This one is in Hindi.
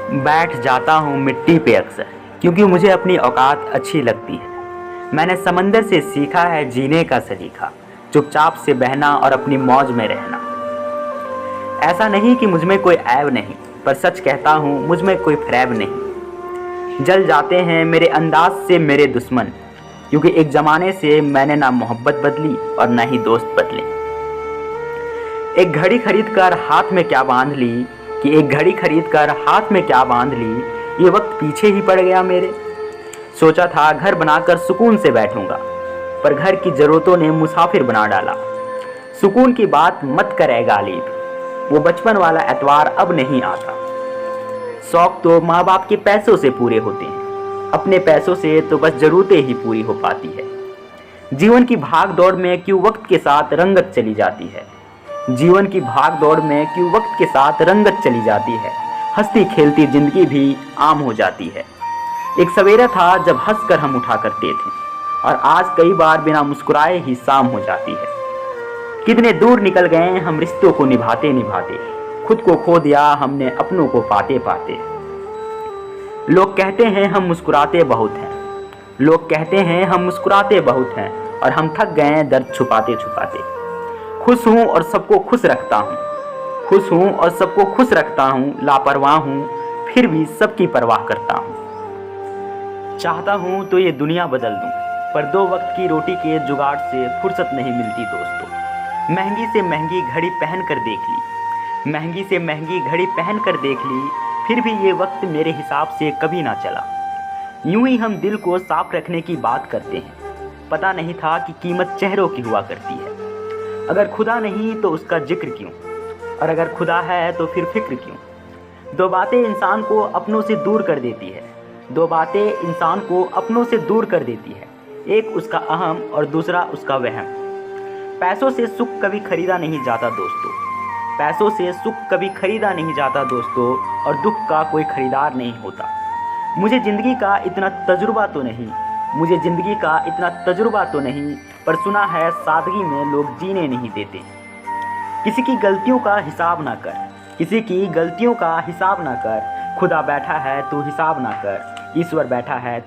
बैठ जाता हूँ मिट्टी पे अक्सर, क्योंकि मुझे अपनी औकात अच्छी लगती है। मैंने समंदर से सीखा है जीने का सलीका, चुपचाप से बहना और अपनी मौज में रहना। ऐसा नहीं कि मुझ में कोई ऐब नहीं, पर सच कहता हूँ मुझ में कोई फ़रेब नहीं। जल जाते हैं मेरे अंदाज से मेरे दुश्मन, क्योंकि एक ज़माने से मैंने ना मोहब्बत बदली और ना ही दोस्त बदले। एक घड़ी खरीद कर हाथ में क्या बांध ली, कि एक घड़ी खरीद कर हाथ में क्या बांध ली, ये वक्त पीछे ही पड़ गया मेरे। सोचा था घर बनाकर सुकून से बैठूंगा, पर घर की ज़रूरतों ने मुसाफिर बना डाला। सुकून की बात मत करे गालिब, वो बचपन वाला एतवार अब नहीं आता। शौक तो माँ बाप के पैसों से पूरे होते हैं, अपने पैसों से तो बस ज़रूरतें ही पूरी हो पाती है। जीवन की भाग दौड़ में क्यों वक्त के साथ रंगत चली जाती है, जीवन की भाग दौड़ में क्यों वक्त के साथ रंगत चली जाती है। हंसती खेलती जिंदगी भी आम हो जाती है। एक सवेरा था जब हंसकर हम उठा करते थे, और आज कई बार बिना मुस्कुराए ही शाम हो जाती है। कितने दूर निकल गए हम रिश्तों को निभाते निभाते, खुद को खो दिया हमने अपनों को पाते पाते। लोग कहते हैं हम मुस्कुराते बहुत हैं, लोग कहते हैं हम मुस्कुराते बहुत हैं, और हम थक गए दर्द छुपाते छुपाते। खुश हूँ और सबको खुश रखता हूँ, खुश हूँ और सबको खुश रखता हूँ, लापरवाह हूँ फिर भी सबकी परवाह करता हूँ। चाहता हूँ तो ये दुनिया बदल दूँ, पर दो वक्त की रोटी के जुगाड़ से फुर्सत नहीं मिलती दोस्तों। महंगी से महंगी घड़ी पहन कर देख ली, महंगी से महंगी घड़ी पहन कर देख ली, फिर भी ये वक्त मेरे हिसाब से कभी ना चला। यूं ही हम दिल को साफ रखने की बात करते हैं, पता नहीं था कि कीमत चेहरों की हुआ करती है। अगर खुदा नहीं तो उसका जिक्र क्यों, और अगर खुदा है तो फिर फिक्र क्यों। दो बातें इंसान को अपनों से दूर कर देती है, दो बातें इंसान को अपनों से दूर कर देती है, एक उसका अहम और दूसरा उसका वहम। पैसों से सुख कभी खरीदा नहीं जाता दोस्तों, पैसों से सुख कभी खरीदा नहीं जाता दोस्तों, और दुख का कोई खरीदार नहीं होता। मुझे ज़िंदगी का इतना तजुर्बा तो नहीं, मुझे ज़िंदगी का इतना तजुर्बा तो नहीं, पर सुना है सादगी में लोग जीने नहीं देते। किसी की गलतियों का हिसाब ना कर, किसी की गलतियों का हिसाब ना कर, खुदा बैठा है तू हिसाब ना कर, ईश्वर बैठा है।